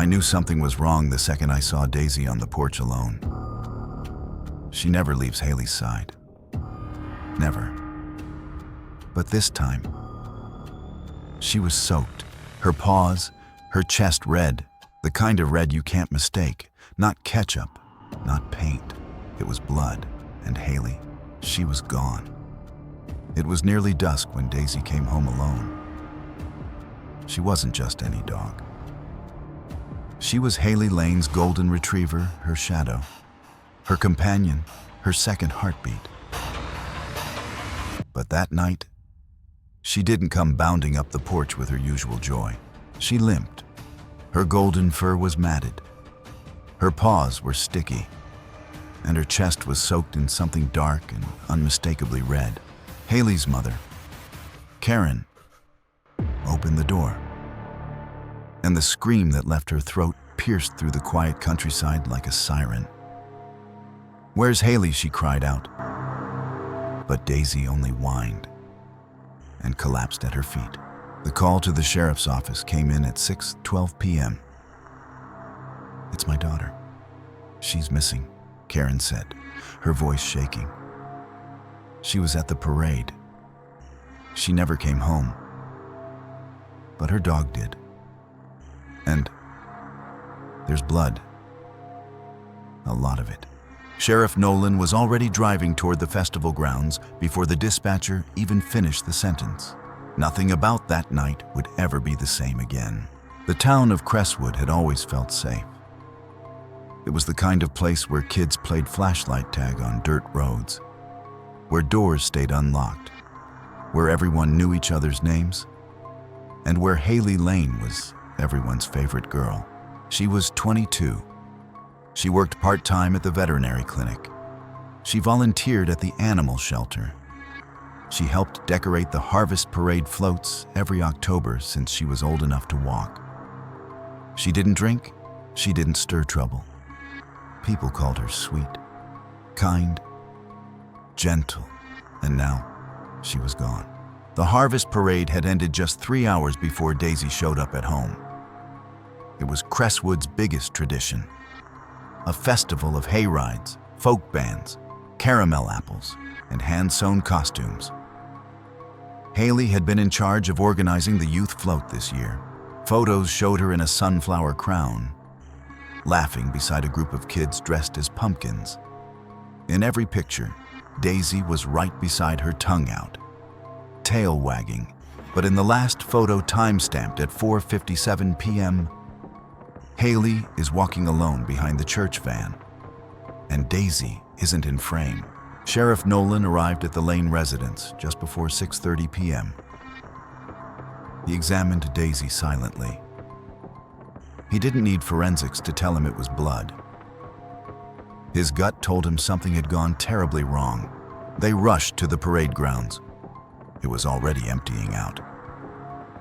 I knew something was wrong the second I saw Daisy on the porch alone. She never leaves Haley's side. Never. But this time, she was soaked. Her paws, her chest red, the kind of red you can't mistake. Not ketchup, not paint. It was blood, and Haley, she was gone. It was nearly dusk when Daisy came home alone. She wasn't just any dog. She was Haley Lane's golden retriever, her shadow, her companion, her second heartbeat. But that night, she didn't come bounding up the porch with her usual joy. She limped. Her golden fur was matted. Her paws were sticky, and her chest was soaked in something dark and unmistakably red. Haley's mother, Karen, opened the door, and the scream that left her throat pierced through the quiet countryside like a siren. "Where's Haley?" she cried out. But Daisy only whined and collapsed at her feet. The call to the sheriff's office came in at 6:12 p.m. "It's my daughter. She's missing," Karen said, her voice shaking. "She was at the parade. She never came home. But her dog did. And there's blood. A lot of it." Sheriff Nolan was already driving toward the festival grounds before the dispatcher even finished the sentence. Nothing about that night would ever be the same again. The town of Crestwood had always felt safe. It was the kind of place where kids played flashlight tag on dirt roads, where doors stayed unlocked, where everyone knew each other's names, and where Haley Lane was everyone's favorite girl. She was 22. She worked part-time at the veterinary clinic. She volunteered at the animal shelter. She helped decorate the Harvest Parade floats every October since she was old enough to walk. She didn't drink. She didn't stir trouble. People called her sweet, kind, gentle, and now she was gone. The Harvest Parade had ended just 3 hours before Daisy showed up at home. It was Crestwood's biggest tradition, a festival of hayrides, folk bands, caramel apples, and hand-sewn costumes. Haley had been in charge of organizing the youth float this year. Photos showed her in a sunflower crown, laughing beside a group of kids dressed as pumpkins. In every picture, Daisy was right beside her, tongue out, tail wagging, but in the last photo time-stamped at 4:57 p.m., Haley is walking alone behind the church van, and Daisy isn't in frame. Sheriff Nolan arrived at the Lane residence just before 6:30 p.m. He examined Daisy silently. He didn't need forensics to tell him it was blood. His gut told him something had gone terribly wrong. They rushed to the parade grounds. It was already emptying out.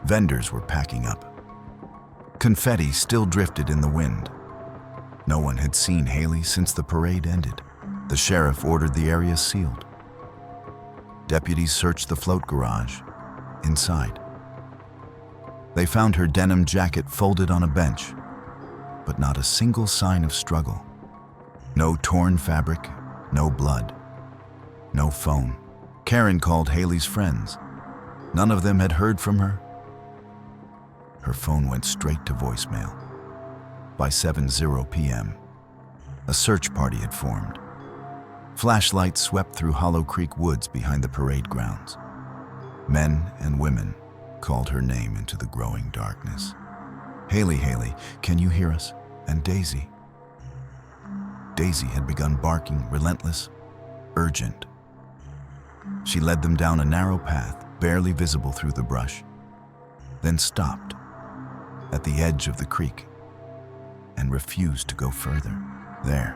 Vendors were packing up. Confetti still drifted in the wind. No one had seen Haley since the parade ended. The sheriff ordered the area sealed. Deputies searched the float garage. Inside, they found her denim jacket folded on a bench, but not a single sign of struggle. No torn fabric, no blood, no phone. Karen called Haley's friends. None of them had heard from her. Her phone went straight to voicemail. By 7:00 p.m., a search party had formed. Flashlights swept through Hollow Creek woods behind the parade grounds. Men and women called her name into the growing darkness. "Haley, Haley, can you hear us?" And Daisy. Daisy had begun barking, relentless, urgent. She led them down a narrow path, barely visible through the brush, then stopped at the edge of the creek and refused to go further. There,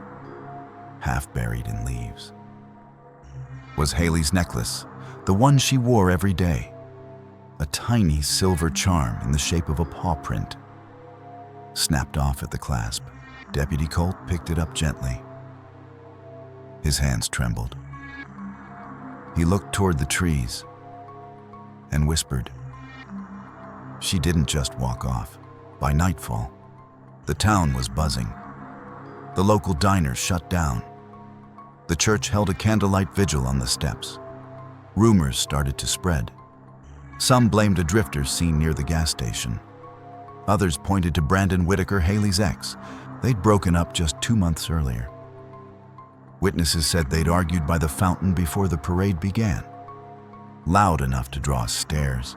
half buried in leaves, was Haley's necklace, the one she wore every day, a tiny silver charm in the shape of a paw print. Snapped off at the clasp, Deputy Colt picked it up gently. His hands trembled. He looked toward the trees and whispered. She didn't just walk off. By nightfall, The town was buzzing. The local diners shut down. The church held a candlelight vigil on the steps. Rumors started to spread. Some blamed a drifter seen near the gas station. Others pointed to Brandon Whitaker, Haley's ex. They'd broken up just 2 months earlier. Witnesses said they'd argued by the fountain before the parade began, loud enough to draw stares.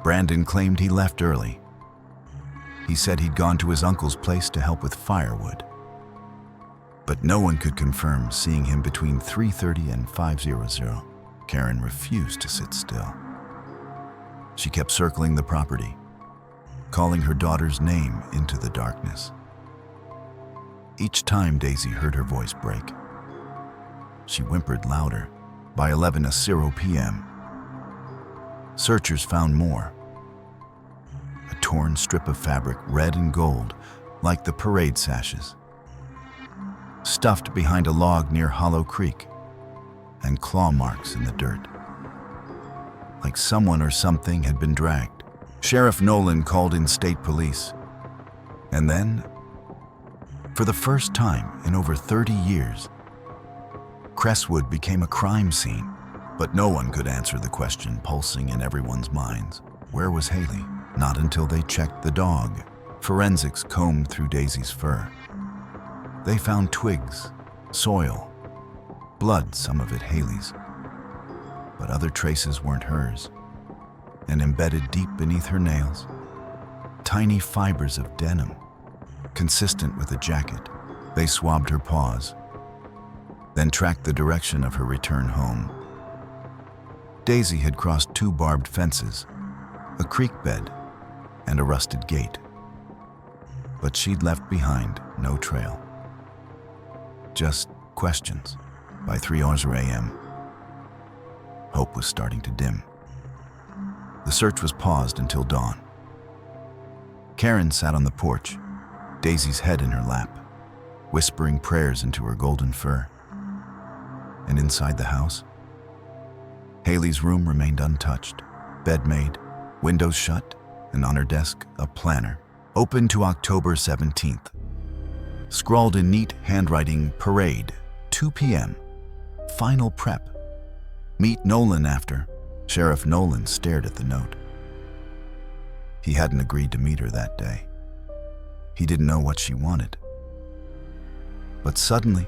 Brandon claimed he left early. He said he'd gone to his uncle's place to help with firewood. But no one could confirm seeing him between 3:30 and 5:00. Karen refused to sit still. She kept circling the property, calling her daughter's name into the darkness. Each time Daisy heard her voice break, she whimpered louder. By 11:00 p.m., searchers found more. A torn strip of fabric, red and gold, like the parade sashes, stuffed behind a log near Hollow Creek, and claw marks in the dirt, like someone or something had been dragged. Sheriff Nolan called in state police. And then, for the first time in over 30 years, Crestwood became a crime scene. But no one could answer the question pulsing in everyone's minds. Where was Haley? Not until they checked the dog. Forensics combed through Daisy's fur. They found twigs, soil, blood, some of it Haley's. But other traces weren't hers. And embedded deep beneath her nails, tiny fibers of denim, consistent with a jacket. They swabbed her paws, then tracked the direction of her return home. Daisy had crossed 2 barbed fences, a creek bed, and a rusted gate. But she'd left behind no trail. Just questions. By 3:00 a.m., hope was starting to dim. The search was paused until dawn. Karen sat on the porch, Daisy's head in her lap, whispering prayers into her golden fur. And inside the house, Haley's room remained untouched, bed made, windows shut, and on her desk, a planner, open to October 17th. Scrawled in neat handwriting, parade, 2 p.m., final prep. Meet Nolan after. Sheriff Nolan stared at the note. He hadn't agreed to meet her that day. He didn't know what she wanted. But suddenly,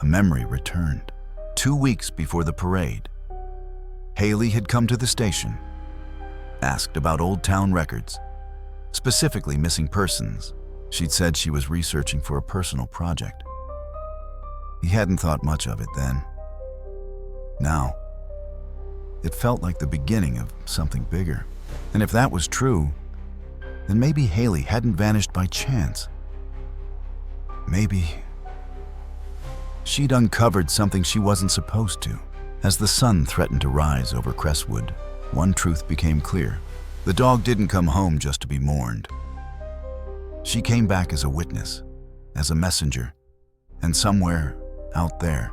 a memory returned. 2 weeks before the parade, Haley had come to the station, asked about Old Town records, specifically missing persons. She'd said she was researching for a personal project. He hadn't thought much of it then. Now, it felt like the beginning of something bigger. And if that was true, then maybe Haley hadn't vanished by chance. Maybe she'd uncovered something she wasn't supposed to. As the sun threatened to rise over Crestwood, one truth became clear. The dog didn't come home just to be mourned. She came back as a witness, as a messenger, and somewhere out there,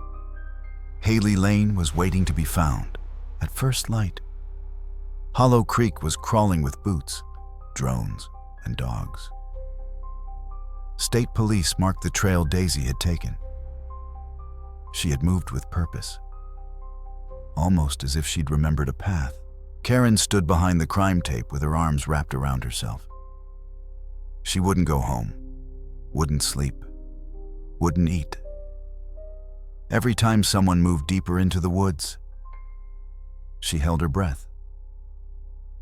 Haley Lane was waiting to be found. At first light, Hollow Creek was crawling with boots, drones, and dogs. State police marked the trail Daisy had taken. She had moved with purpose, almost as if she'd remembered a path. Karen stood behind the crime tape with her arms wrapped around herself. She wouldn't go home, wouldn't sleep, wouldn't eat. Every time someone moved deeper into the woods, she held her breath,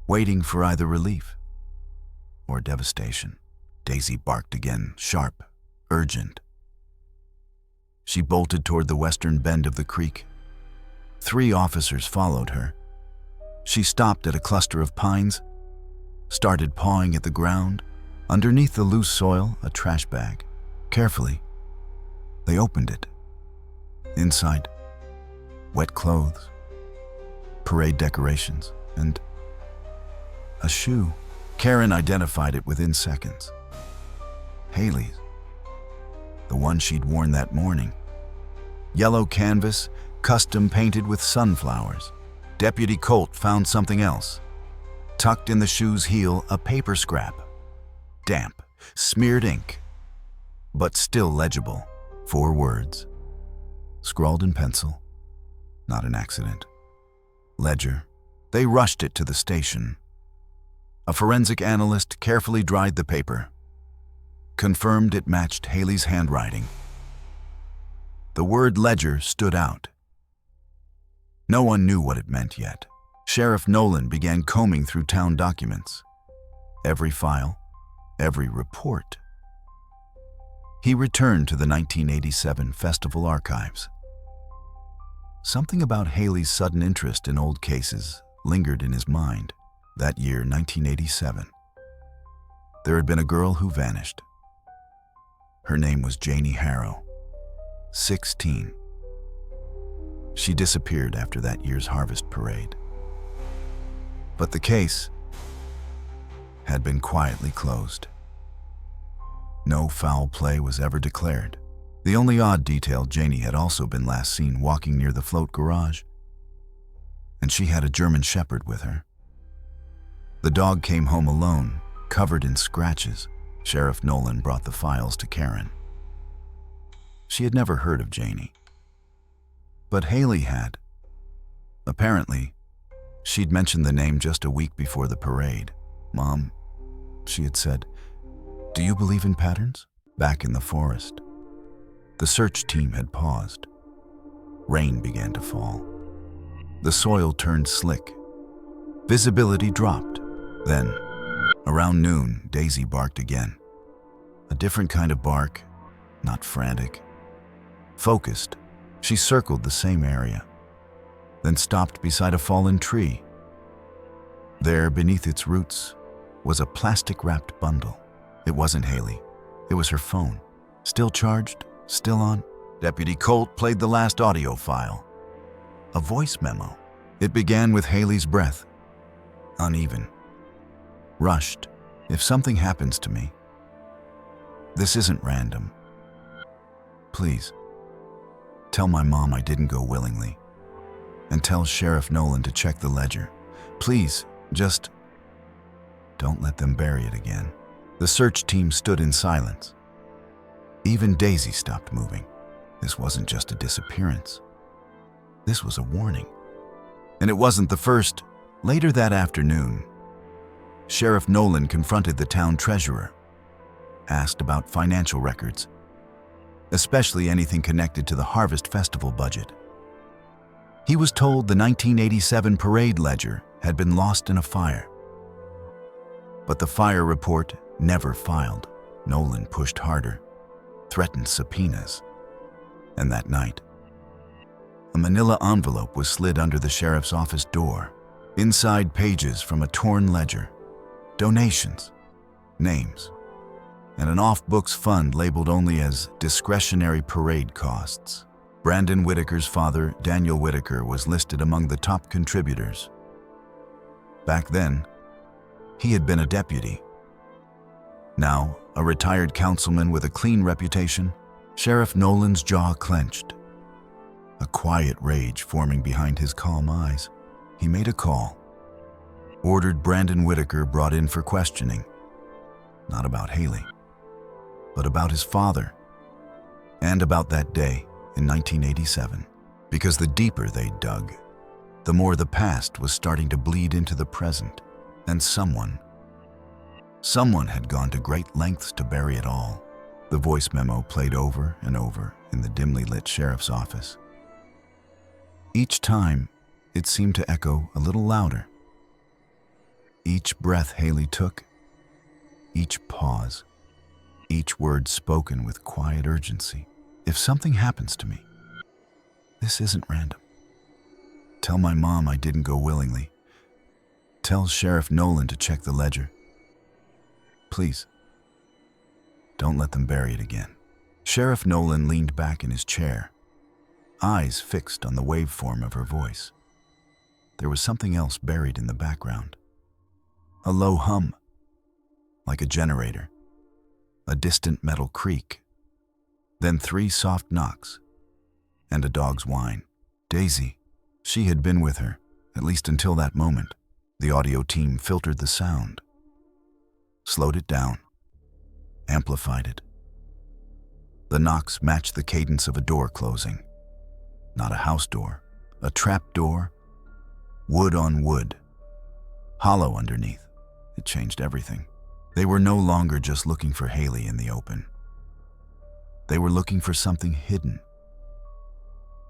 waiting for either relief or devastation. Daisy barked again, sharp, urgent. She bolted toward the western bend of the creek. 3 officers followed her. She stopped at a cluster of pines, started pawing at the ground. Underneath the loose soil, a trash bag. Carefully, they opened it. Inside, wet clothes, parade decorations, and a shoe. Karen identified it within seconds. Haley's, the one she'd worn that morning. Yellow canvas, custom painted with sunflowers. Deputy Colt found something else. Tucked in the shoe's heel, a paper scrap. damp, smeared ink, but still legible. 4 words, scrawled in pencil. Not an accident. Ledger. They rushed it to the station. A forensic analyst carefully dried the paper, confirmed it matched Haley's handwriting. The word ledger stood out. No one knew what it meant yet. Sheriff Nolan began combing through town documents. Every file, every report. He returned to the 1987 festival archives. Something about Haley's sudden interest in old cases lingered in his mind. That year, 1987. There had been a girl who vanished. Her name was Janie Harrow, 16. She disappeared after that year's harvest parade. But the case had been quietly closed. No foul play was ever declared. The only odd detail, Janie had also been last seen walking near the float garage, and she had a German Shepherd with her. The dog came home alone, covered in scratches. Sheriff Nolan brought the files to Karen. She had never heard of Janie, but Haley had. Apparently, she'd mentioned the name just a week before the parade. "Mom," she had said, "do you believe in patterns?" Back in the forest, the search team had paused. Rain began to fall. The soil turned slick. Visibility dropped. Then, around noon, Daisy barked again. A different kind of bark, not frantic. Focused, she circled the same area, then stopped beside a fallen tree. There, beneath its roots, was a plastic-wrapped bundle. It wasn't Haley. It was her phone. Still charged, still on. Deputy Colt played the last audio file. A voice memo. It began with Haley's breath. Uneven. Rushed. "If something happens to me, this isn't random. Please, tell my mom I didn't go willingly. And tell Sheriff Nolan to check the ledger. Please, just don't let them bury it again." The search team stood in silence. Even Daisy stopped moving. This wasn't just a disappearance. This was a warning. And it wasn't the first. Later that afternoon, Sheriff Nolan confronted the town treasurer, asked about financial records, especially anything connected to the Harvest Festival budget. He was told the 1987 parade ledger had been lost in a fire. But the fire report never filed. Nolan pushed harder, threatened subpoenas. And that night, a manila envelope was slid under the sheriff's office door. Inside, pages from a torn ledger, donations, names, and an off-books fund labeled only as discretionary parade costs. Brandon Whitaker's father, Daniel Whitaker, was listed among the top contributors. Back then, he had been a deputy. Now, a retired councilman with a clean reputation. Sheriff Nolan's jaw clenched, a quiet rage forming behind his calm eyes. He made a call, ordered Brandon Whitaker brought in for questioning. Not about Haley, but about his father, and about that day in 1987. Because the deeper they dug, the more the past was starting to bleed into the present, and someone had gone to great lengths to bury it all. The voice memo played over and over in the dimly lit sheriff's office. Each time, it seemed to echo a little louder. Each breath Haley took, each pause, each word spoken with quiet urgency. "If something happens to me, this isn't random. Tell my mom I didn't go willingly. Tell Sheriff Nolan to check the ledger. Please, don't let them bury it again." Sheriff Nolan leaned back in his chair, eyes fixed on the waveform of her voice. There was something else buried in the background. A low hum, like a generator, a distant metal creak, then 3 soft knocks, and a dog's whine. Daisy. She had been with her, at least until that moment. The audio team filtered the sound, slowed it down, amplified it. The knocks matched the cadence of a door closing. Not a house door, a trap door, wood on wood, hollow underneath. It changed everything. They were no longer just looking for Haley in the open. They were looking for something hidden,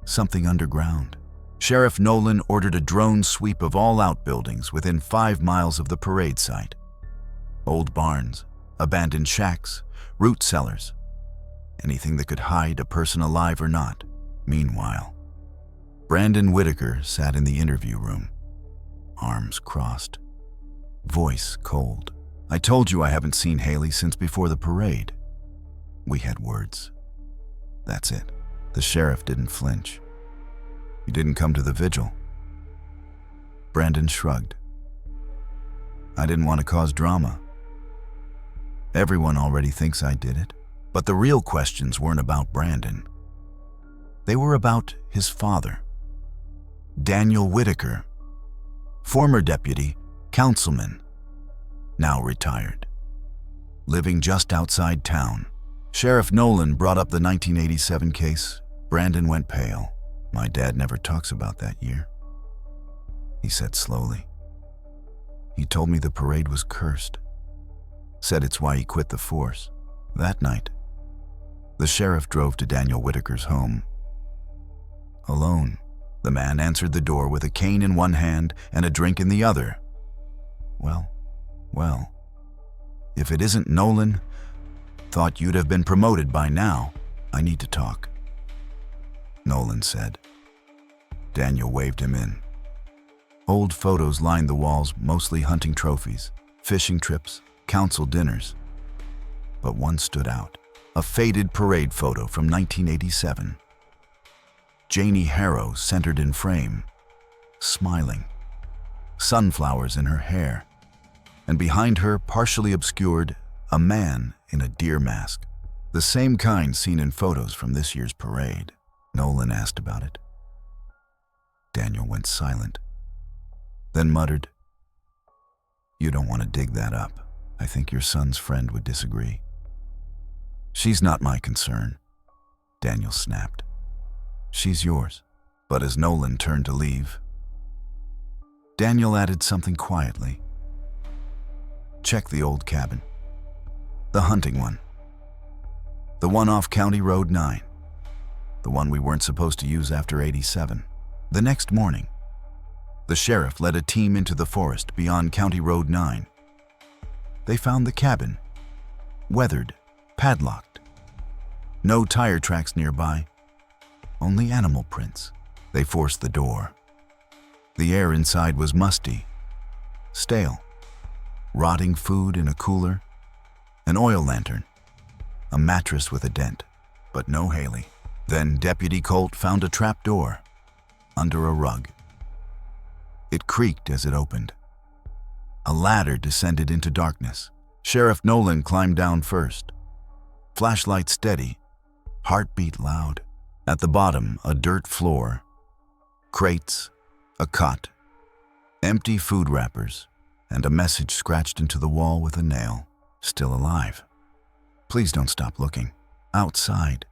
something underground. Sheriff Nolan ordered a drone sweep of all outbuildings within 5 miles of the parade site. Old barns, abandoned shacks, root cellars, anything that could hide a person alive or not. Meanwhile, Brandon Whitaker sat in the interview room, arms crossed, voice cold. "I told you I haven't seen Haley since before the parade. We had words. That's it." The sheriff didn't flinch. "You didn't come to the vigil?" Brandon shrugged. "I didn't want to cause drama. Everyone already thinks I did it." But the real questions weren't about Brandon. They were about his father, Daniel Whitaker, former deputy, councilman, now retired, living just outside town. Sheriff Nolan brought up the 1987 case. Brandon went pale. "My dad never talks about that year," he said slowly. "He told me the parade was cursed. Said it's why he quit the force." That night, the sheriff drove to Daniel Whitaker's home. Alone, the man answered the door with a cane in one hand and a drink in the other. Well, if it isn't Nolan, thought you'd have been promoted by now. I need to talk," Nolan said. Daniel waved him in. Old photos lined the walls, mostly hunting trophies, fishing trips, council dinners. But one stood out. A faded parade photo from 1987. Janie Harrow centered in frame, smiling, sunflowers in her hair, and behind her, partially obscured, a man in a deer mask, the same kind seen in photos from this year's parade. Nolan asked about it. Daniel went silent, then muttered, "You don't want to dig that up. I think your son's friend would disagree." "She's not my concern," Daniel snapped. "She's yours." But as Nolan turned to leave, Daniel added something quietly. "Check the old cabin. The hunting one. The one off County Road 9. The one we weren't supposed to use after 87. The next morning, the sheriff led a team into the forest beyond County Road 9. They found the cabin, weathered, padlocked. No tire tracks nearby, only animal prints. They forced the door. The air inside was musty, stale, rotting food in a cooler, an oil lantern, a mattress with a dent, but no Haley. Then Deputy Colt found a trap door under a rug. It creaked as it opened. A ladder descended into darkness. Sheriff Nolan climbed down first. Flashlight steady, heartbeat loud. At the bottom, a dirt floor, crates, a cot, empty food wrappers, and a message scratched into the wall with a nail. Still alive. Please don't stop looking. Outside,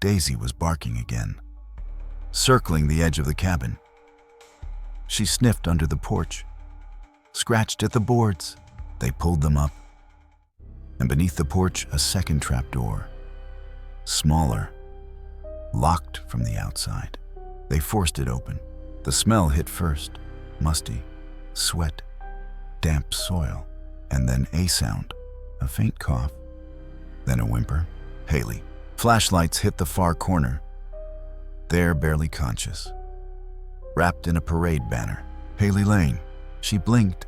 Daisy was barking again, circling the edge of the cabin. She sniffed under the porch, scratched at the boards. They pulled them up, and beneath the porch, a second trapdoor, smaller, locked from the outside. They forced it open. The smell hit first, musty, sweat, damp soil, and then a sound, a faint cough, then a whimper. Haley. Flashlights hit the far corner, there barely conscious, wrapped in a parade banner. Haley Lane. She blinked,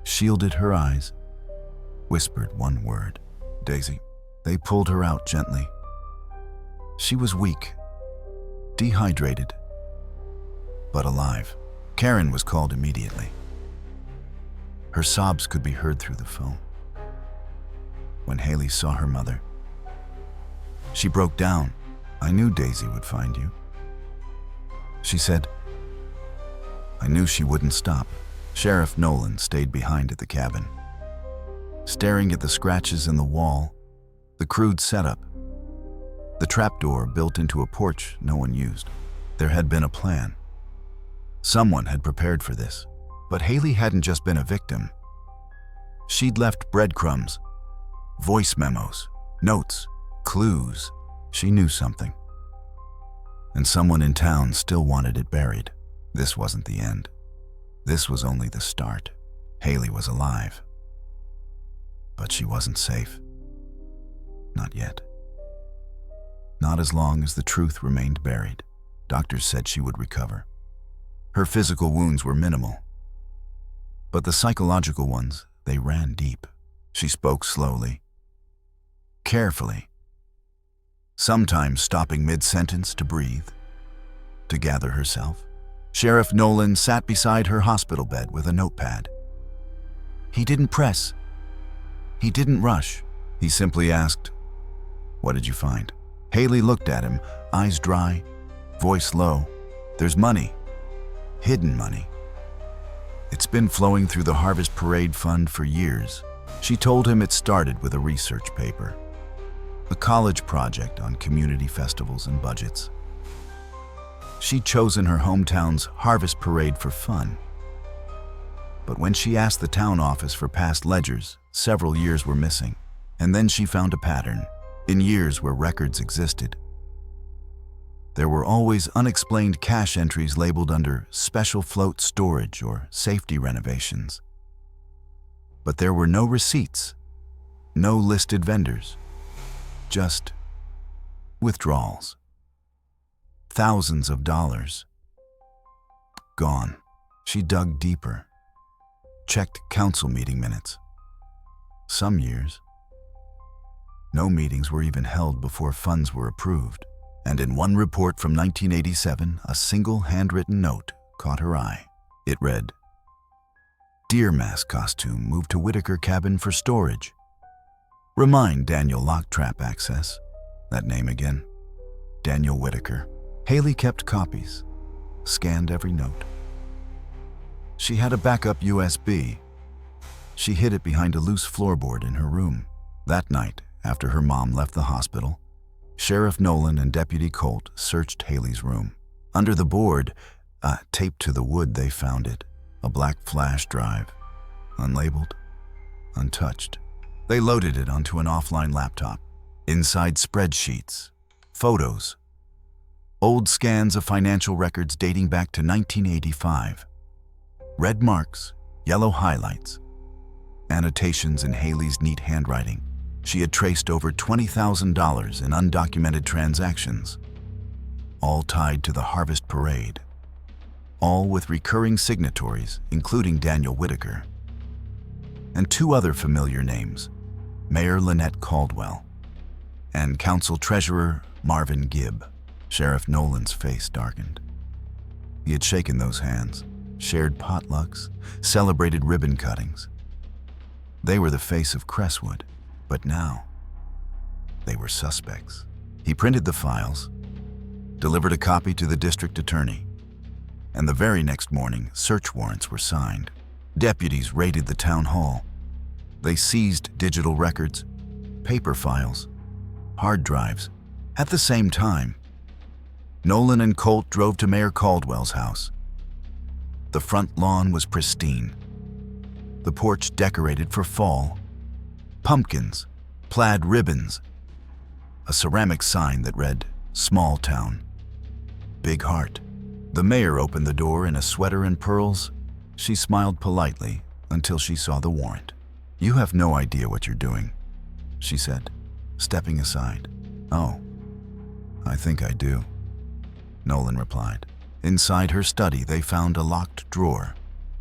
shielded her eyes, whispered one word. Daisy. They pulled her out gently. She was weak, dehydrated, but alive. Karen was called immediately. Her sobs could be heard through the phone. When Haley saw her mother, she broke down. I knew Daisy would find you, she said. I knew she wouldn't stop. Sheriff Nolan stayed behind at the cabin. staring at the scratches in the wall, the crude setup, the trapdoor built into a porch no one used. There had been a plan. Someone had prepared for this. But Haley hadn't just been a victim. She'd left breadcrumbs, voice memos, notes, clues. She knew something. And someone in town still wanted it buried. This wasn't the end. This was only the start. Haley was alive. But she wasn't safe. Not yet. Not as long as the truth remained buried. Doctors said she would recover. Her physical wounds were minimal. But the psychological ones, they ran deep. She spoke slowly, carefully, sometimes stopping mid-sentence to breathe, to gather herself. Sheriff Nolan sat beside her hospital bed with a notepad. He didn't press. He didn't rush. He simply asked, "What did you find?" Haley looked at him, eyes dry, voice low. "There's money. Hidden money. It's been flowing through the Harvest Parade Fund for years." She told him it started with a research paper, a college project on community festivals and budgets. She'd chosen her hometown's Harvest Parade for fun. But when she asked the town office for past ledgers, several years were missing. And then she found a pattern. In years where records existed, there were always unexplained cash entries labeled under special float storage or safety renovations. But there were no receipts, no listed vendors, just withdrawals. Thousands of dollars. Gone. She dug deeper, checked council meeting minutes. Some years, no meetings were even held before funds were approved. And in one report from 1987, a single handwritten note caught her eye. It read, "Deer mask costume moved to Whitaker cabin for storage. Remind Daniel Locktrap access." That name again, Daniel Whitaker. Haley kept copies, scanned every note. She had a backup USB. She hid it behind a loose floorboard in her room. That night, after her mom left the hospital, Sheriff Nolan and Deputy Colt searched Haley's room. Under the board, taped to the wood, they found it, a black flash drive, unlabeled, untouched. They loaded it onto an offline laptop. Inside, spreadsheets, photos, old scans of financial records dating back to 1985. Red marks, yellow highlights, annotations in Haley's neat handwriting. She had traced over $20,000 in undocumented transactions, all tied to the Harvest Parade, all with recurring signatories, including Daniel Whitaker, and two other familiar names, Mayor Lynette Caldwell and Council Treasurer Marvin Gibb. Sheriff Nolan's face darkened. He had shaken those hands, shared potlucks, celebrated ribbon cuttings. They were the face of Crestwood. But now, they were suspects. He printed the files, delivered a copy to the district attorney, and the very next morning, search warrants were signed. Deputies raided the town hall. They seized digital records, paper files, hard drives. At the same time, Nolan and Colt drove to Mayor Caldwell's house. The front lawn was pristine, the porch decorated for fall. Pumpkins, plaid ribbons, a ceramic sign that read, "Small Town, Big Heart." The mayor opened the door in a sweater and pearls. She smiled politely until she saw the warrant. "You have no idea what you're doing," she said, stepping aside. "Oh, I think I do," Nolan replied. Inside her study, they found a locked drawer.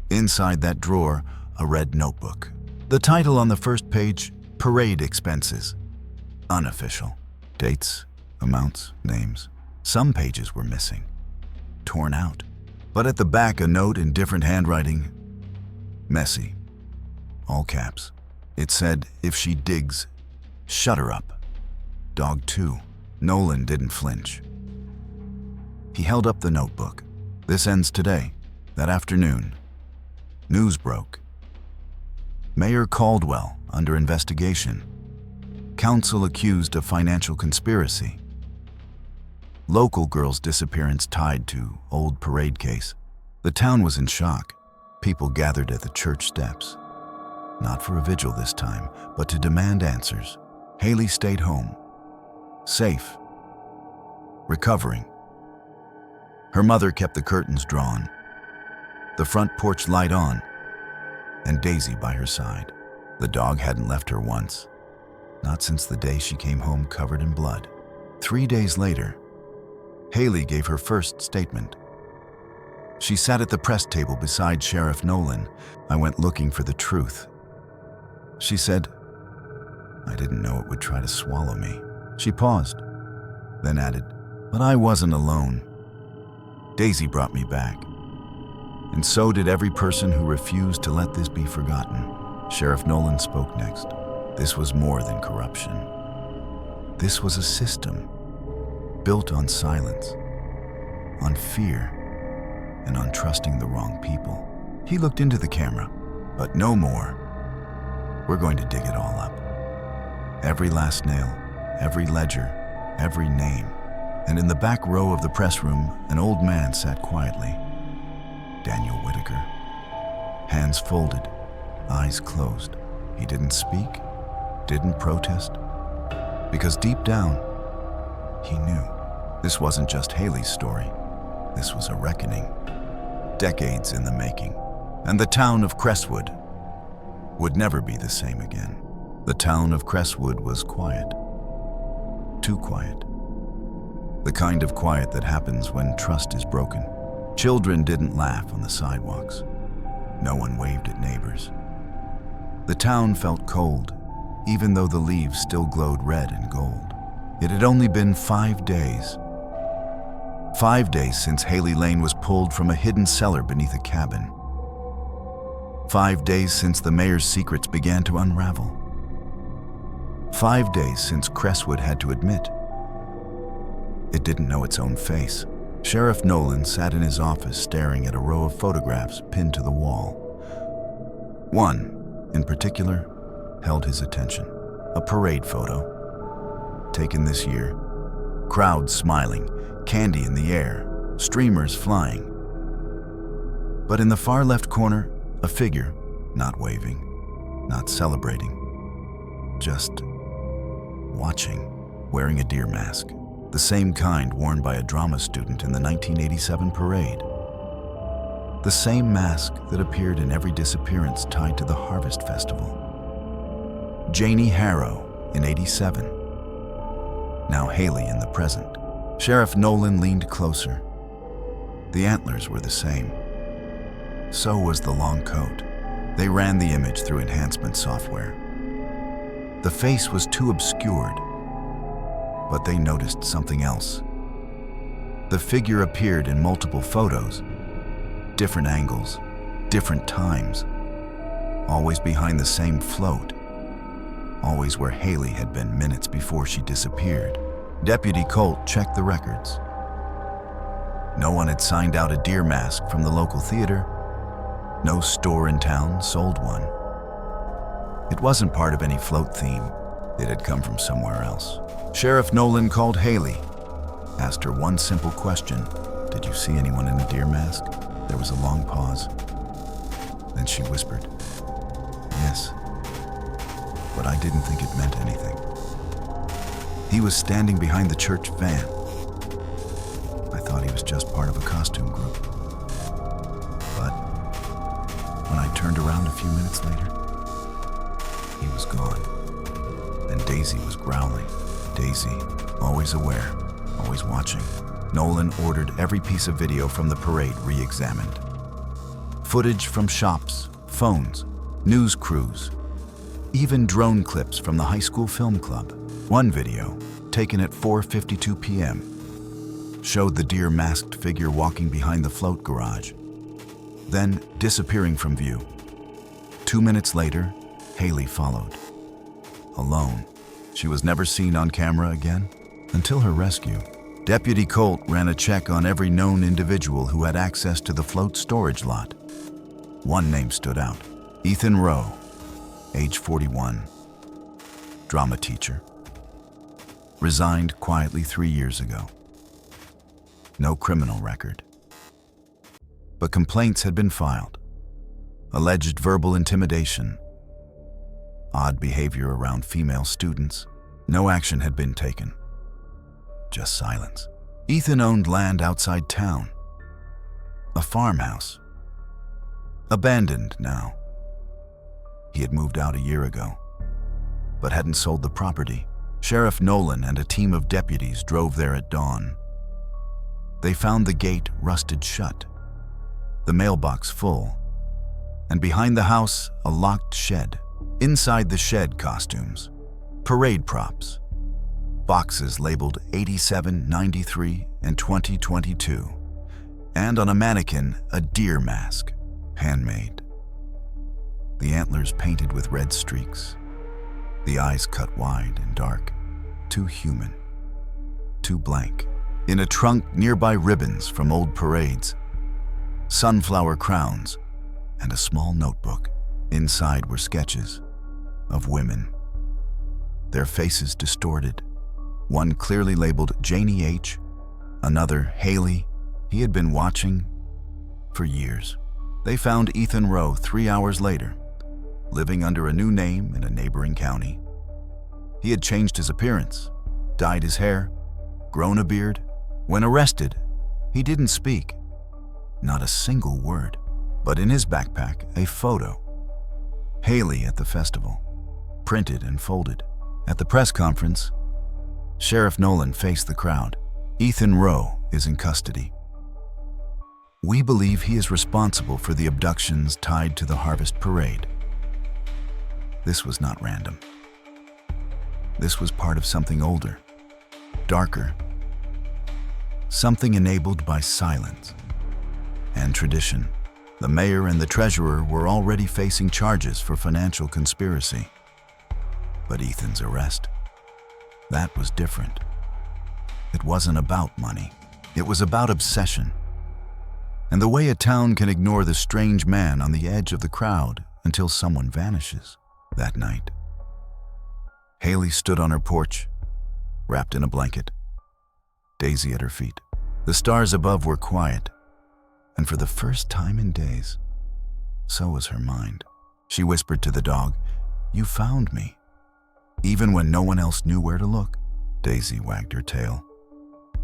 Inside that drawer, a red notebook. The title on the first page, Parade Expenses. Unofficial. Dates, amounts, names. Some pages were missing, torn out. But at the back, a note in different handwriting. Messy. All caps. It said, "If she digs, shut her up. Dog 2. Nolan didn't flinch. He held up the notebook. "This ends today." That afternoon, news broke. Mayor Caldwell under investigation. Council accused of financial conspiracy. Local girl's disappearance tied to old parade case. The town was in shock. People gathered at the church steps. Not for a vigil this time, but to demand answers. Haley stayed home, safe, recovering. Her mother kept the curtains drawn, the front porch light on, and Daisy by her side. The dog hadn't left her once, not since the day she came home covered in blood. 3 days later, Haley gave her first statement. She sat at the press table beside Sheriff Nolan. "I went looking for the truth." She said, "I didn't know it would try to swallow me." She paused, then added, "But I wasn't alone. Daisy brought me back. And so did every person who refused to let this be forgotten." Sheriff Nolan spoke next. This was more than corruption. This was a system built on silence, on fear, and on trusting the wrong people. He looked into the camera, but no more. "We're going to dig it all up. Every last nail, every ledger, every name." And in the back row of the press room, an old man sat quietly. Daniel Whitaker. Hands folded, eyes closed. He didn't speak, didn't protest, because deep down, he knew. This wasn't just Haley's story. This was a reckoning, decades in the making. And the town of Crestwood would never be the same again. The town of Crestwood was quiet. Too quiet. The kind of quiet that happens when trust is broken. Children didn't laugh on the sidewalks. No one waved at neighbors. The town felt cold, even though the leaves still glowed red and gold. It had only been 5 days. 5 days since Haley Lane was pulled from a hidden cellar beneath a cabin. 5 days since the mayor's secrets began to unravel. 5 days since Crestwood had to admit it didn't know its own face. Sheriff Nolan sat in his office staring at a row of photographs pinned to the wall. One, in particular, held his attention. A parade photo, taken this year. Crowds smiling, candy in the air, streamers flying. But in the far left corner, a figure, not waving, not celebrating, just watching, wearing a deer mask. The same kind worn by a drama student in the 1987 parade. The same mask that appeared in every disappearance tied to the Harvest Festival. Janie Harrow in '87. Now Haley in the present. Sheriff Nolan leaned closer. The antlers were the same. So was the long coat. They ran the image through enhancement software. The face was too obscured, but they noticed something else. The figure appeared in multiple photos, different angles, different times, always behind the same float, always where Haley had been minutes before she disappeared. Deputy Colt checked the records. No one had signed out a deer mask from the local theater. No store in town sold one. It wasn't part of any float theme. It had come from somewhere else. Sheriff Nolan called Haley, asked her one simple question. "Did you see anyone in a deer mask?" There was a long pause. Then she whispered, "Yes, but I didn't think it meant anything." He was standing behind the church van. I thought he was just part of a costume group. But when I turned around a few minutes later, he was gone. And Daisy was growling. Daisy, always aware, always watching. Nolan ordered every piece of video from the parade re-examined. Footage from shops, phones, news crews, even drone clips from the high school film club. One video, taken at 4:52 p.m., showed the deer masked figure walking behind the float garage, then disappearing from view. 2 minutes later, Haley followed. Alone. She was never seen on camera again until her rescue. Deputy Colt ran a check on every known individual who had access to the float storage lot. One name stood out: Ethan Rowe. age 41, drama teacher. Resigned quietly 3 years ago. No criminal record. But complaints had been filed. Alleged verbal intimidation. Odd behavior around female students. No action had been taken. Just silence. Ethan owned land outside town. A farmhouse. Abandoned now. He had moved out a year ago, but hadn't sold the property. Sheriff Nolan and a team of deputies drove there at dawn. They found the gate rusted shut, the mailbox full, and behind the house, a locked shed. Inside the shed, costumes, parade props, boxes labeled 87, 93, and 2022, and on a mannequin, a deer mask, handmade. The antlers painted with red streaks, the eyes cut wide and dark, too human, too blank. In a trunk, nearby ribbons from old parades, sunflower crowns, and a small notebook. Inside were sketches of women, their faces distorted. One clearly labeled Janie H., another Haley. He had been watching for years. They found Ethan Rowe 3 hours later, living under a new name in a neighboring county. He had changed his appearance, dyed his hair, grown a beard. When arrested, he didn't speak, not a single word, but in his backpack, a photo. Haley at the festival, printed and folded. At the press conference, Sheriff Nolan faced the crowd. Ethan Rowe is in custody. We believe he is responsible for the abductions tied to the Harvest Parade. This was not random. This was part of something older, darker, something enabled by silence and tradition. The mayor and the treasurer were already facing charges for financial conspiracy. But Ethan's arrest, that was different. It wasn't about money. It was about obsession. And the way a town can ignore the strange man on the edge of the crowd until someone vanishes. That night, Haley stood on her porch, wrapped in a blanket, Daisy at her feet. The stars above were quiet, and for the first time in days, so was her mind. She whispered to the dog, "You found me." Even when no one else knew where to look, Daisy wagged her tail,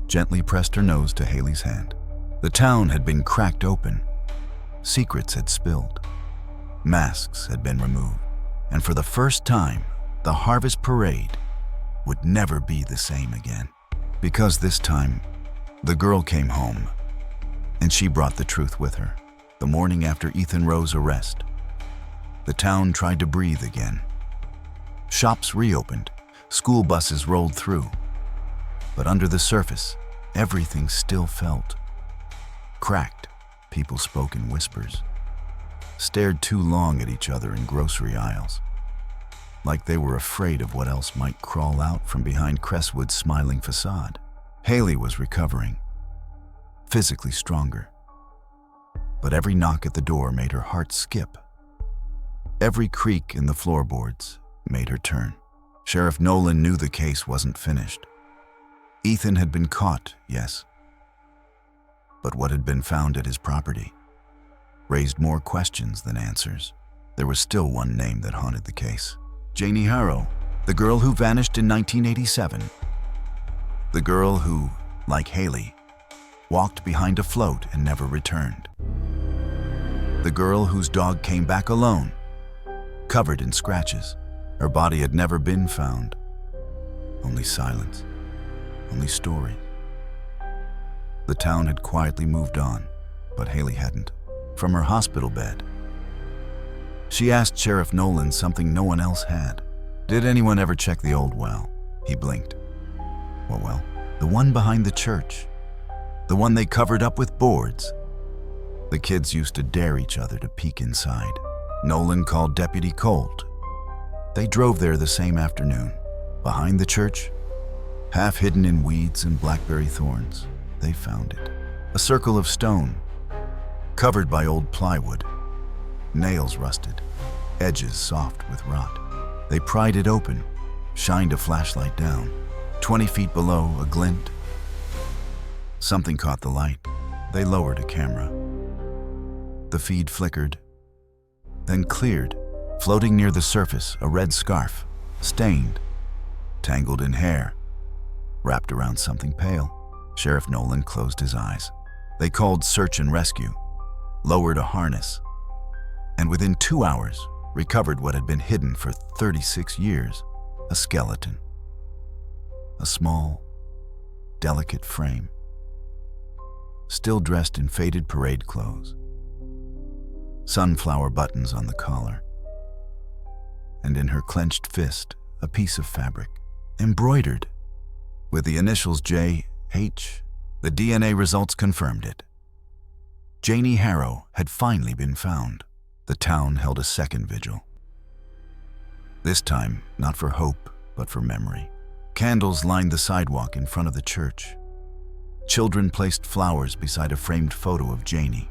gently pressed her nose to Haley's hand. The town had been cracked open. Secrets had spilled. Masks had been removed. And for the first time, the Harvest Parade would never be the same again. Because this time, the girl came home, and she brought the truth with her. The morning after Ethan Rowe's arrest, the town tried to breathe again. Shops reopened, school buses rolled through. But under the surface, everything still felt cracked. People spoke in whispers, stared too long at each other in grocery aisles, like they were afraid of what else might crawl out from behind Crestwood's smiling facade. Haley was recovering, physically stronger. But every knock at the door made her heart skip. Every creak in the floorboards made her turn. Sheriff Nolan knew the case wasn't finished. Ethan had been caught, yes. But what had been found at his property raised more questions than answers. There was still one name that haunted the case. Janie Harrow, the girl who vanished in 1987. The girl who, like Haley, walked behind a float and never returned. The girl whose dog came back alone, covered in scratches. Her body had never been found. Only silence, only story. The town had quietly moved on, but Haley hadn't. From her hospital bed, she asked Sheriff Nolan something no one else had. Did anyone ever check the old well? He blinked. What well? The one behind the church. The one they covered up with boards. The kids used to dare each other to peek inside. Nolan called Deputy Colt. They drove there the same afternoon. Behind the church, half hidden in weeds and blackberry thorns, they found it. A circle of stone, covered by old plywood, nails rusted, edges soft with rot. They pried it open, shined a flashlight down. 20 feet below, a glint. Something caught the light. They lowered a camera. The feed flickered, then cleared. Floating near the surface, a red scarf, stained, tangled in hair, wrapped around something pale. Sheriff Nolan closed his eyes. They called search and rescue, lowered a harness, and within 2 hours, recovered what had been hidden for 36 years, a skeleton. A small, delicate frame, still dressed in faded parade clothes, sunflower buttons on the collar, and in her clenched fist, a piece of fabric, embroidered with the initials J.H. The DNA results confirmed it. Janie Harrow had finally been found. The town held a second vigil. This time, not for hope, but for memory. Candles lined the sidewalk in front of the church. Children placed flowers beside a framed photo of Janie,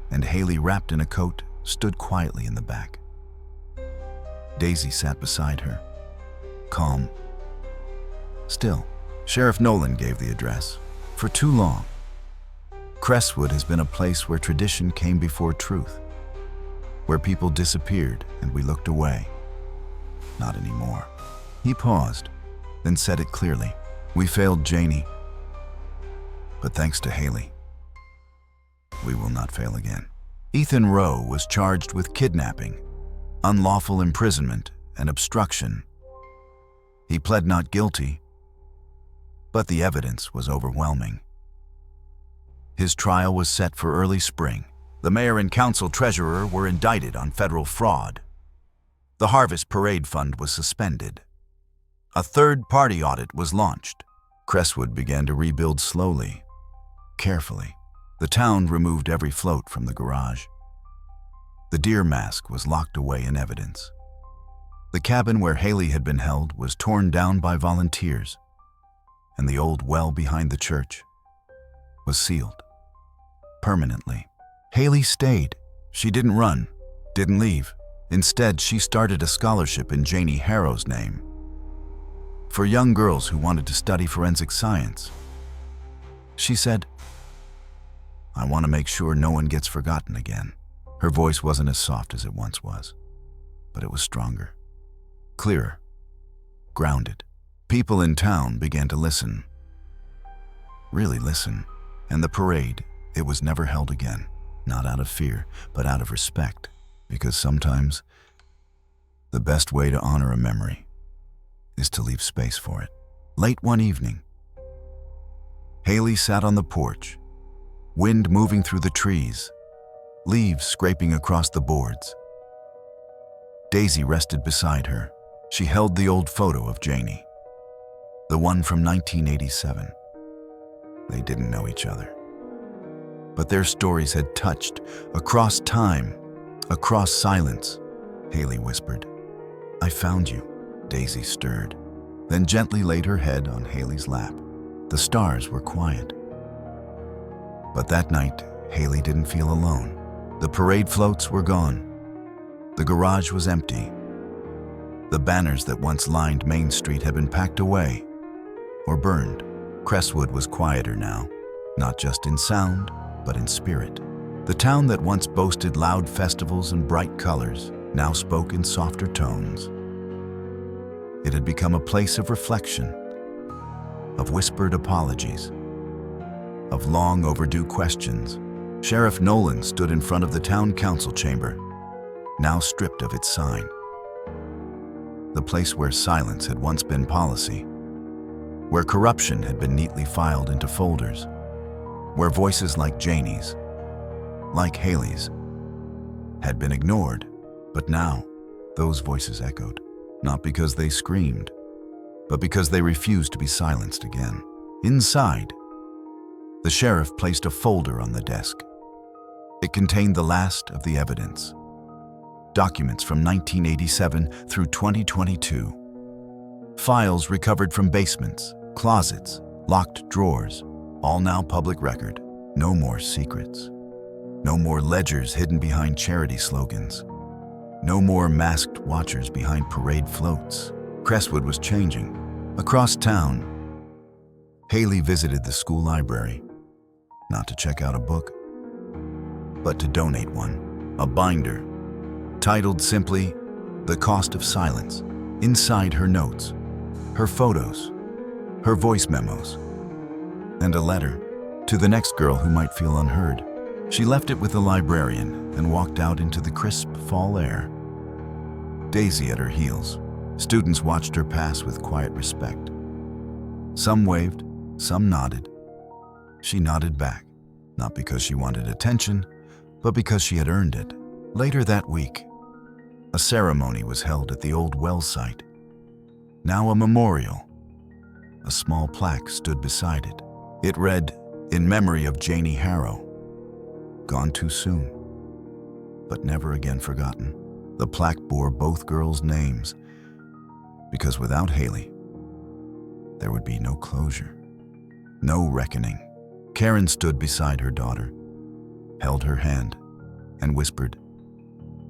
and Haley, wrapped in a coat, stood quietly in the back. Daisy sat beside her, calm, still. Sheriff Nolan gave the address. For too long, Crestwood has been a place where tradition came before truth, where people disappeared and we looked away. Not anymore. He paused, then said it clearly. We failed Janie, but thanks to Haley, we will not fail again. Ethan Rowe was charged with kidnapping, unlawful imprisonment, and obstruction. He pled not guilty, but the evidence was overwhelming. His trial was set for early spring. The mayor and council treasurer were indicted on federal fraud. The Harvest Parade Fund was suspended. A third-party audit was launched. Crestwood began to rebuild slowly, carefully. The town removed every float from the garage. The deer mask was locked away in evidence. The cabin where Haley had been held was torn down by volunteers, and the old well behind the church was sealed permanently. Haley stayed. She didn't run, didn't leave. Instead, she started a scholarship in Janie Harrow's name for young girls who wanted to study forensic science. She said, I want to make sure no one gets forgotten again. Her voice wasn't as soft as it once was, but it was stronger, clearer, grounded. People in town began to listen, really listen, and the parade, it was never held again, not out of fear, but out of respect, because sometimes the best way to honor a memory is to leave space for it. Late one evening, Haley sat on the porch, wind moving through the trees, leaves scraping across the boards. Daisy rested beside her. She held the old photo of Janie, the one from 1987. They didn't know each other, but their stories had touched across time, across silence. Haley whispered, I found you. Daisy stirred, then gently laid her head on Haley's lap. The stars were quiet. But that night, Haley didn't feel alone. The parade floats were gone. The garage was empty. The banners that once lined Main Street had been packed away or burned. Crestwood was quieter now, not just in sound, but in spirit. The town that once boasted loud festivals and bright colors now spoke in softer tones. It had become a place of reflection, of whispered apologies, of long overdue questions. Sheriff Nolan stood in front of the town council chamber, now stripped of its sign. The place where silence had once been policy, where corruption had been neatly filed into folders, where voices like Janie's, like Haley's, had been ignored. But now, those voices echoed, not because they screamed, but because they refused to be silenced again. Inside, the sheriff placed a folder on the desk. It contained the last of the evidence. Documents from 1987 through 2022. Files recovered from basements, closets, locked drawers, all now public record. No more secrets. No more ledgers hidden behind charity slogans. No more masked watchers behind parade floats. Crestwood was changing. Across town, Haley visited the school library, not to check out a book, but to donate one, a binder, titled simply, "The Cost of Silence." Inside her notes, her photos, her voice memos, and a letter to the next girl who might feel unheard. She left it with the librarian and walked out into the crisp fall air. Daisy at her heels. Students watched her pass with quiet respect. Some waved, some nodded. She nodded back, not because she wanted attention, but because she had earned it. Later that week, a ceremony was held at the old well site. Now a memorial. A small plaque stood beside it. It read, "In memory of Janie Harrow, gone too soon, but never again forgotten." The plaque bore both girls' names, because without Haley, there would be no closure, no reckoning. Karen stood beside her daughter, held her hand, and whispered,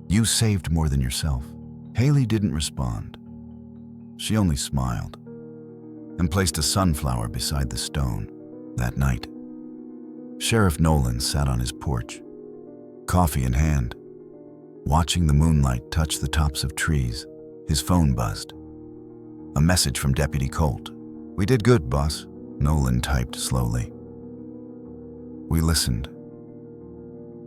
"You saved more than yourself." Haley didn't respond. She only smiled and placed a sunflower beside the stone. That night, Sheriff Nolan sat on his porch, coffee in hand, watching the moonlight touch the tops of trees. His phone buzzed. A message from Deputy Colt. "We did good, boss," Nolan typed slowly. "We listened."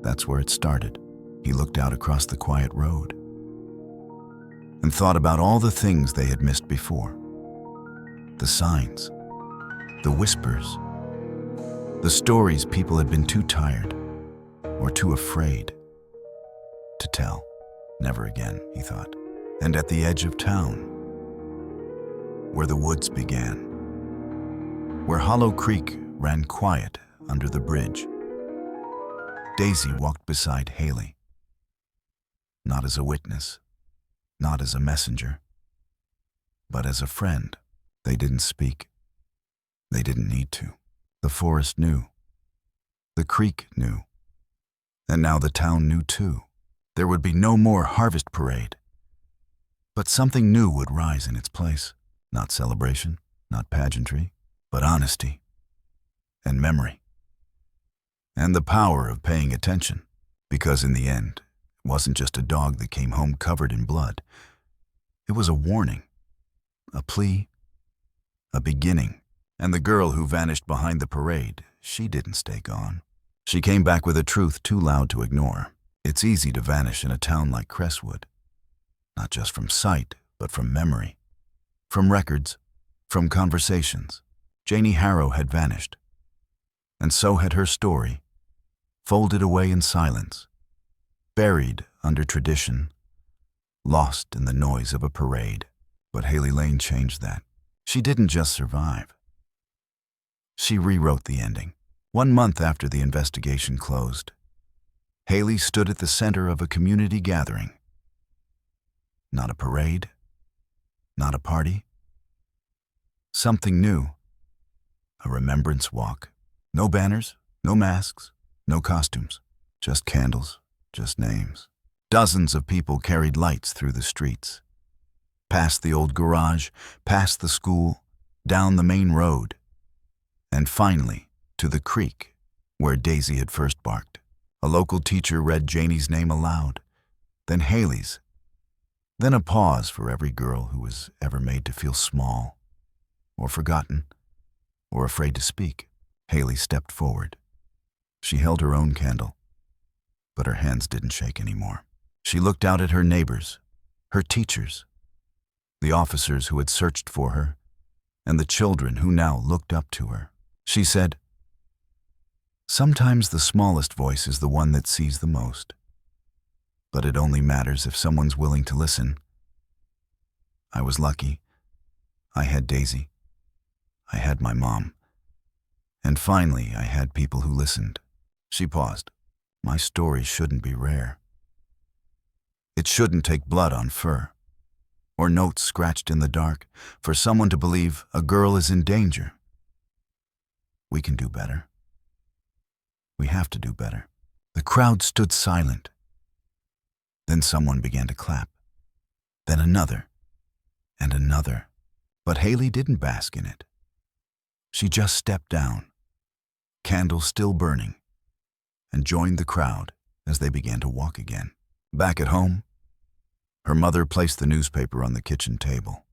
That's where it started. He looked out across the quiet road and thought about all the things they had missed before. The signs, the whispers, the stories people had been too tired or too afraid to tell. Never again, he thought. And at the edge of town, where the woods began, where Hollow Creek ran quiet under the bridge, Daisy walked beside Haley. Not as a witness, not as a messenger, but as a friend. They didn't speak. They didn't need to. The forest knew. The creek knew. And now the town knew too. There would be no more harvest parade. But something new would rise in its place. Not celebration, not pageantry, but honesty and memory. And the power of paying attention. Because in the end, it wasn't just a dog that came home covered in blood. It was a warning, a plea, a beginning. And the girl who vanished behind the parade, she didn't stay gone. She came back with a truth too loud to ignore. It's easy to vanish in a town like Crestwood. Not just from sight, but from memory. From records, from conversations. Janie Harrow had vanished. And so had her story, folded away in silence, buried under tradition, lost in the noise of a parade. But Haley Lane changed that. She didn't just survive. She rewrote the ending. 1 month after the investigation closed, Haley stood at the center of a community gathering. Not a parade, not a party. Something new. A remembrance walk. No banners, no masks, no costumes. Just candles, just names. Dozens of people carried lights through the streets. Past the old garage, past the school, down the main road, and finally to the creek where Daisy had first barked. A local teacher read Janie's name aloud, then Haley's, then a pause for every girl who was ever made to feel small, or forgotten, or afraid to speak. Haley stepped forward. She held her own candle, but her hands didn't shake anymore. She looked out at her neighbors, her teachers, the officers who had searched for her, and the children who now looked up to her. She said, "Sometimes the smallest voice is the one that sees the most. But it only matters if someone's willing to listen. I was lucky. I had Daisy. I had my mom. And finally, I had people who listened." She paused. "My story shouldn't be rare. It shouldn't take blood on fur, or notes scratched in the dark, for someone to believe a girl is in danger. We can do better. We have to do better." The crowd stood silent. Then someone began to clap. Then another, and another. But Haley didn't bask in it. She just stepped down, candle still burning, and joined the crowd as they began to walk again. Back at home, her mother placed the newspaper on the kitchen table.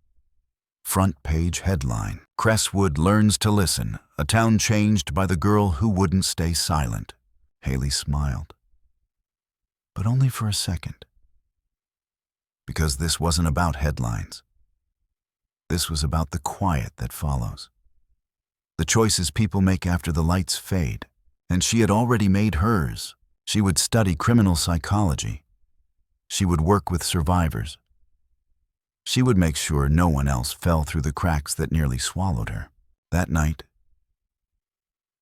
Front page headline: Crestwood learns to listen, a town changed by the girl who wouldn't stay silent. Haley smiled, but only for a second. Because this wasn't about headlines. This was about the quiet that follows. The choices people make after the lights fade. And she had already made hers. She would study criminal psychology. She would work with survivors. She would make sure no one else fell through the cracks that nearly swallowed her. That night,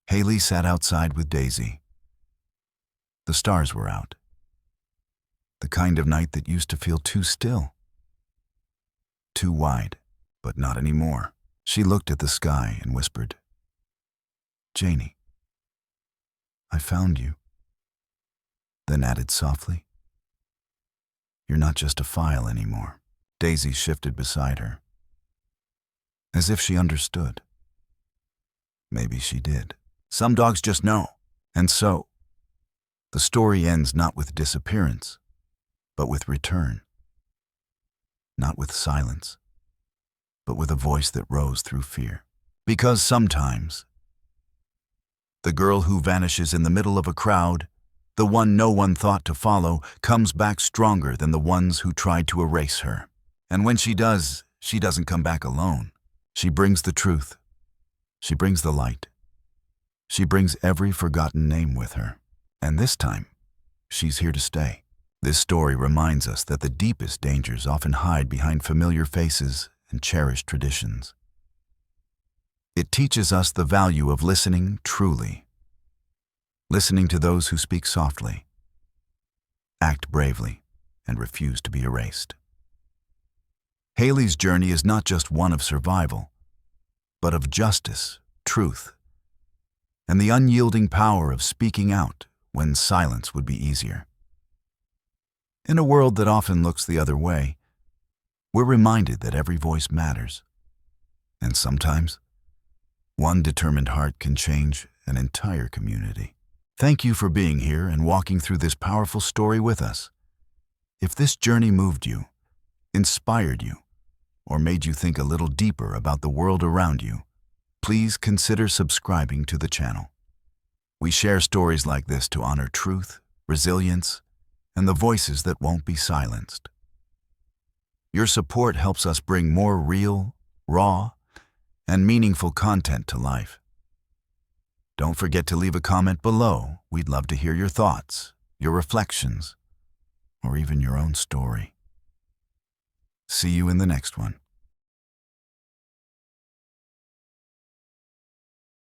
Haley sat outside with Daisy. The stars were out. The kind of night that used to feel too still. Too wide, but not anymore. She looked at the sky and whispered, "Janie, I found you." Then added softly, "You're not just a file anymore." Daisy shifted beside her, as if she understood. Maybe she did. Some dogs just know. And so, the story ends not with disappearance, but with return. Not with silence, but with a voice that rose through fear. Because sometimes, the girl who vanishes in the middle of a crowd, the one no one thought to follow, comes back stronger than the ones who tried to erase her. And when she does, she doesn't come back alone. She brings the truth. She brings the light. She brings every forgotten name with her. And this time, she's here to stay. This story reminds us that the deepest dangers often hide behind familiar faces and cherished traditions. It teaches us the value of listening truly. Listening to those who speak softly, act bravely, and refuse to be erased. Haley's journey is not just one of survival, but of justice, truth, and the unyielding power of speaking out when silence would be easier. In a world that often looks the other way, we're reminded that every voice matters. And sometimes, one determined heart can change an entire community. Thank you for being here and walking through this powerful story with us. If this journey moved you, inspired you, or made you think a little deeper about the world around you, please consider subscribing to the channel. We share stories like this to honor truth, resilience, and the voices that won't be silenced. Your support helps us bring more real, raw, and meaningful content to life. Don't forget to leave a comment below. We'd love to hear your thoughts, your reflections, or even your own story. See you in the next one.